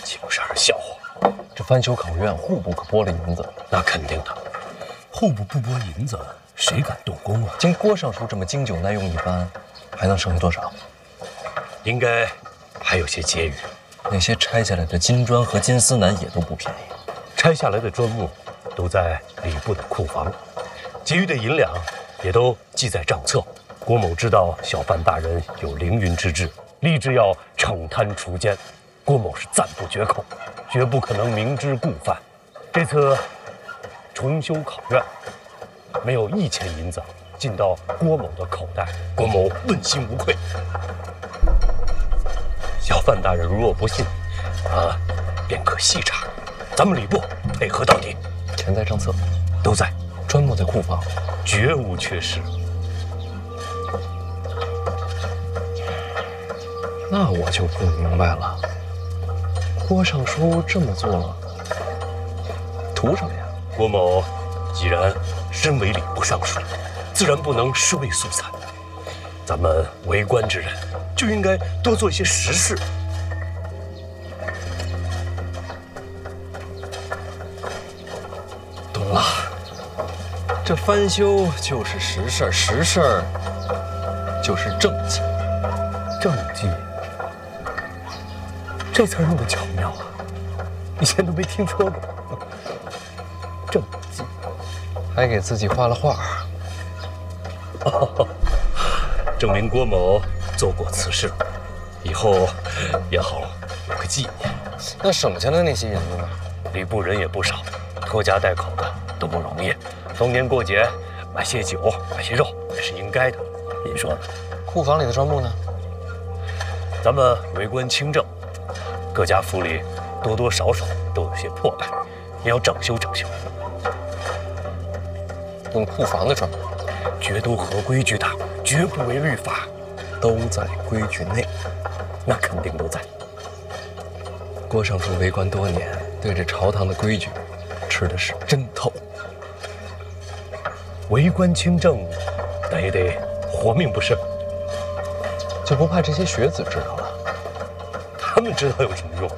岂不是儿笑话？这翻修考院，户部可拨了银子。那肯定的，户部不拨银子，谁敢动工啊？经郭尚书这么经久耐用一番，还能剩下多少？应该还有些结余。那些拆下来的金砖和金丝楠也都不便宜，拆下来的砖木都在礼部的库房，结余的银两也都记在账册。郭某知道小范大人有凌云之志，立志要惩贪除奸，郭某是赞不绝口，绝不可能明知故犯。这次重修考院，没有1钱银子进到郭某的口袋，郭某问心无愧。小范大人如若不信，便可细查，咱们礼部配合到底。钱在账册，都在，砖木在库房，绝无缺失。那我就不明白了，郭尚书这么做，图什么呀？郭某既然身为礼部尚书，自然不能尸位素餐。咱们为官之人，就应该多做一些实事。这翻修就是实事儿，实事儿就是政绩。政绩，这词儿用的巧妙啊，以前都没听说过。政绩，还给自己画了画。哦，证明郭某做过此事，以后也好有个纪念。那省下的那些银子呢？礼部人也不少，拖家带口的都不容易。逢年过节买些酒，买些肉也是应该的。你说呢？库房里的砖木呢？咱们为官清正，各家府里多多少少都有些破败，也要整修整修。用库房的砖木，绝都合规矩的，绝不违律法，都在规矩内。那肯定都在。郭尚书为官多年，对这朝堂的规矩吃的是真透。为官清正，但也得活命不是？就不怕这些学子知道了？他们知道有什么用？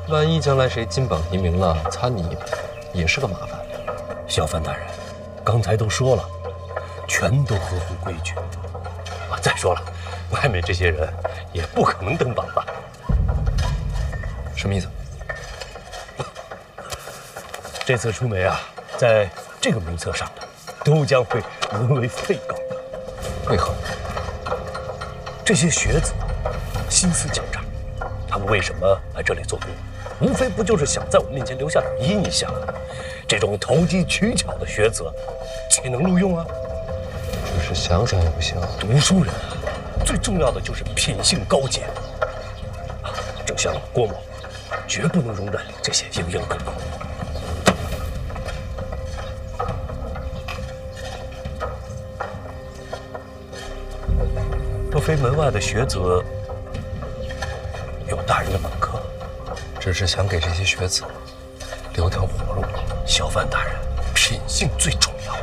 万一将来谁金榜题名了，参你一笔，也是个麻烦。小范大人，刚才都说了，全都合乎规矩。啊，再说了，外面这些人也不可能登榜吧？什么意思？这次出梅啊，在这个名册上的，都将会沦为废稿。为何？这些学子心思狡诈，他们为什么来这里做工？无非不就是想在我面前留下点印象？这种投机取巧的学子，岂能录用啊？只是想想也不行。读书人啊，最重要的就是品性高洁。啊，正像郭某，绝不能容忍这些蝇营狗苟。若非门外的学子有大人的门客，只是想给这些学子留条活路。小范大人，品性最重要。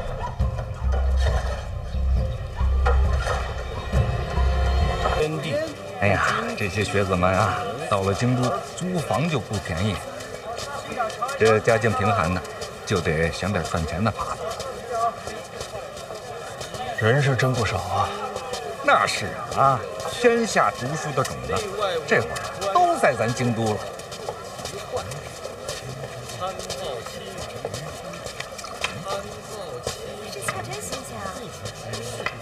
哎呀，这些学子们啊，到了京都租房就不便宜，这家境贫寒的，就得想点赚钱的法子。人是真不少啊。那是啊，天下读书的种子，这会儿都在咱京都了。这菜真新鲜啊！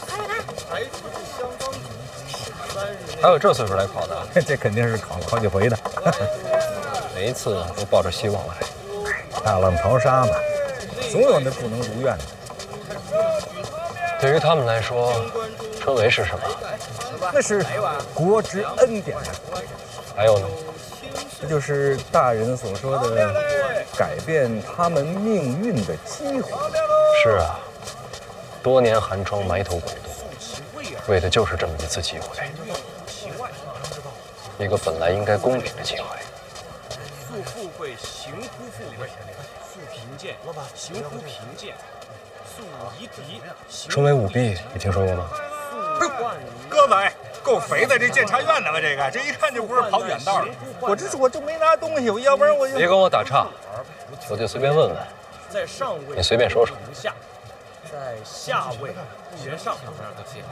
快点来！还有这岁数来考的，这肯定是考了好几回的。每一次都抱着希望来。大浪淘沙嘛，总有那不能如愿的。对于他们来说，春闱是什么？那是国之恩典。还有呢？这就是大人所说的改变他们命运的机会。是啊，多年寒窗埋头苦读，为的就是这么一次机会，一个本来应该公平的机会。素富贵，行乎富贵；素贫贱，行乎贫贱；素夷狄。春闱舞弊，你听说过吗？哥们，够肥的，这监察院的吧？这一看就不是跑远道的。我就没拿东西，要不然我就别跟我打岔，我就随便问问。在上位，你随便说说。下，在下位不言上，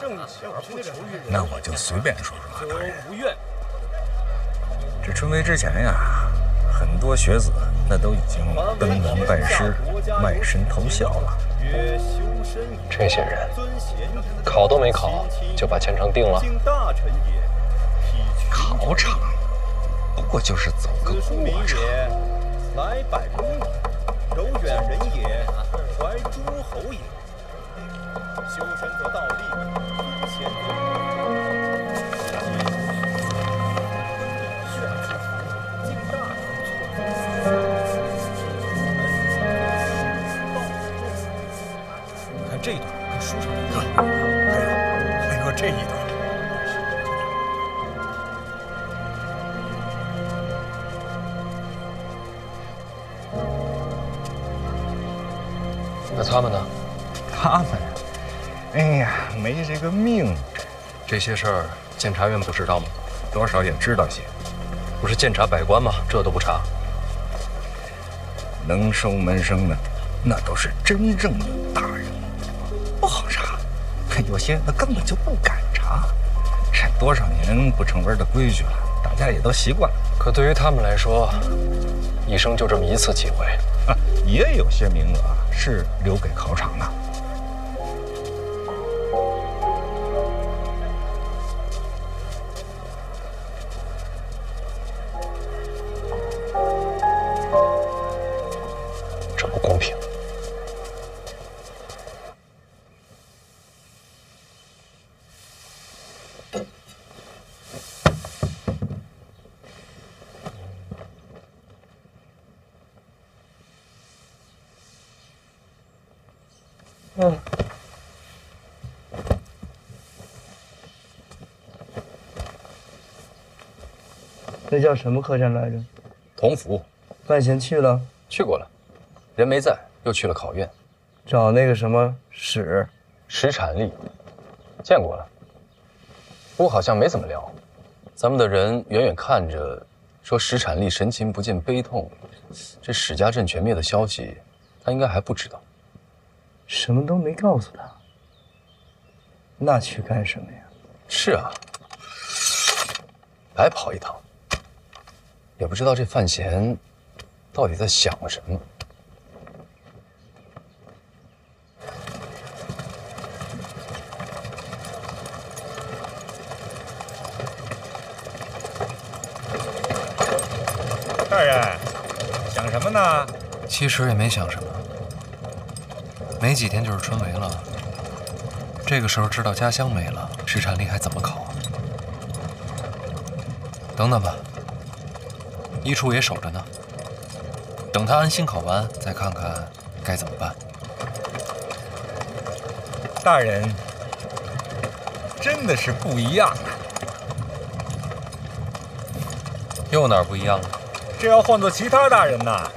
正巧不求于人。那我就随便说说。则无怨。这春闱之前呀，很多学子那都已经登门拜师、卖身投效了。这些人考都没考，就把前程定了。考场不过就是走个过场。来百公里，柔远人也，怀诸侯也。修身则道立，尊贤看这一段跟书上一样，还有这一段。那他们呢？他们，哎呀，没这个命。这些事儿监察院不知道吗？多少也知道些。不是监察百官吗？这都不查。能收门生的，那都是真正的大人物，不好查。有些那根本就不敢查。这多少年不成文的规矩了，大家也都习惯了。可对于他们来说，一生就这么一次机会。也有些名额是留给考场的。这不公平。那叫什么客栈来着？同福。范闲去了？去过了，人没在，又去了考院，找那个什么史产力，见过了，不过好像没怎么聊。咱们的人远远看着，说史产力神情不见悲痛，这史家镇全灭的消息，他应该还不知道。什么都没告诉他，那去干什么呀？是啊，白跑一趟。也不知道这范闲到底在想什么。大人，想什么呢？其实也没想什么，没几天就是春闱了。这个时候知道家乡没了，史产力还怎么考啊？等等吧。一处也守着呢，等他安心考完，再看看该怎么办。大人，真的是不一样啊！又哪儿不一样了？这要换做其他大人呐，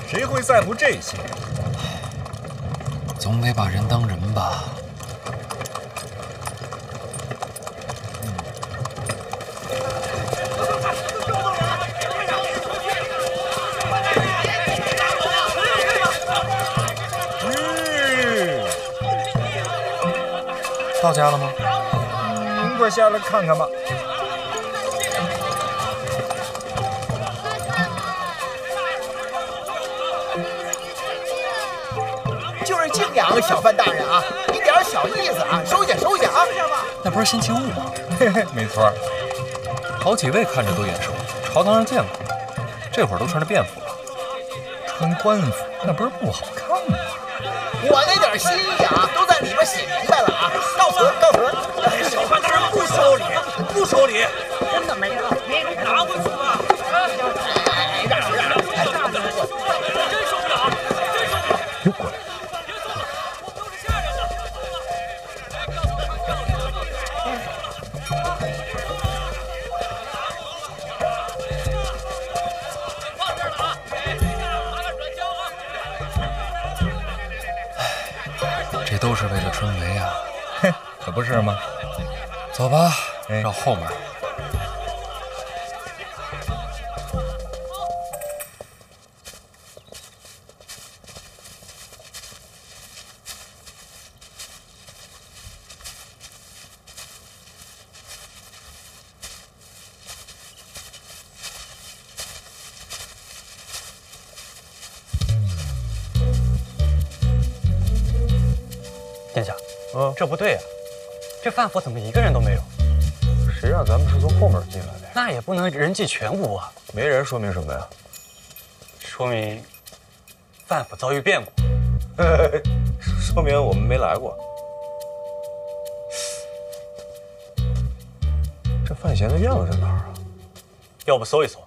谁会在乎这些？总得把人当人吧。到家了吗？您快下来看看吧。就是敬仰小范大人啊，一点小意思啊，收下收下啊。那不是星期五吗？没错，好几位看着都眼熟，朝堂上见过，这会儿都穿着便服了。穿官服那不是不好看吗？我那点心意啊，都在里边写明白了啊！告辞，告辞。小范大人不收礼，不收礼，真的没了，没人拿回去吧。让，真受不了，真受不了。又过来。这都是为了春闱呀，可不是吗？走吧，绕后门。殿下，这不对呀，这范府怎么一个人都没有？谁让咱们是从后门进来的？那也不能人迹全无啊。没人说明什么呀？说明范府遭遇变故。说明我们没来过。这范闲的院子在哪儿啊？要不搜一搜？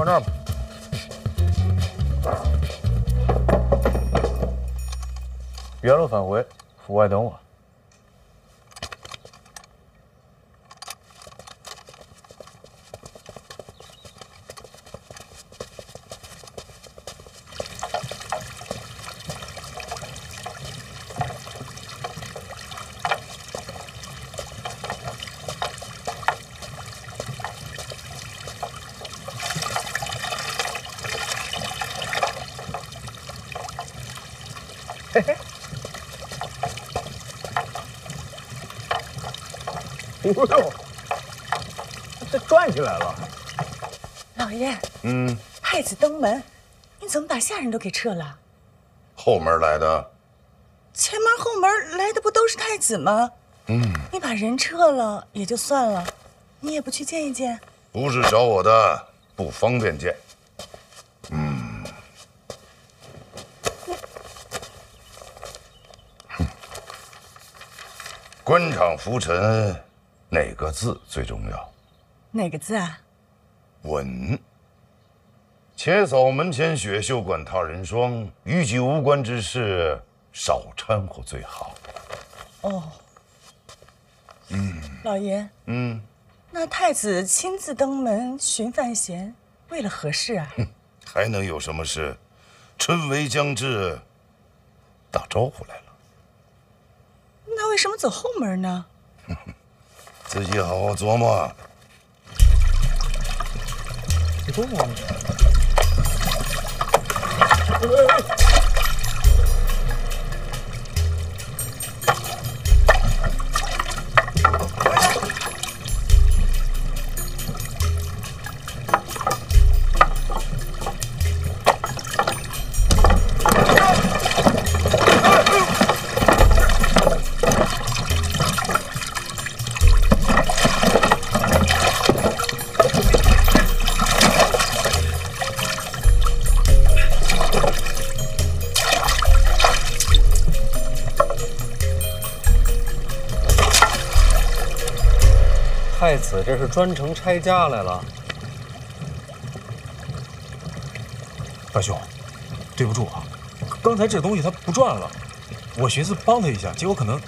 放这儿吧。原路返回，府外等我。嘿嘿，哎呦，这转起来了。老爷，嗯，太子登门，你怎么把下人都给撤了？后门来的。前门后门来的不都是太子吗？嗯，你把人撤了也就算了，你也不去见一见？不是找我的，不方便见。嗯，官场浮沉，哪个字最重要？哪个字啊？稳。且扫门前雪，休管他人霜。与己无关之事，少掺和最好。哦，老爷，那太子亲自登门寻范闲，为了何事啊？还能有什么事？春闱将至，打招呼来了。那为什么走后门呢？自己好好琢磨。你多忙。太子这是专程拆家来了。大兄，对不住啊，刚才这东西他不转了，我寻思帮他一下，结果可能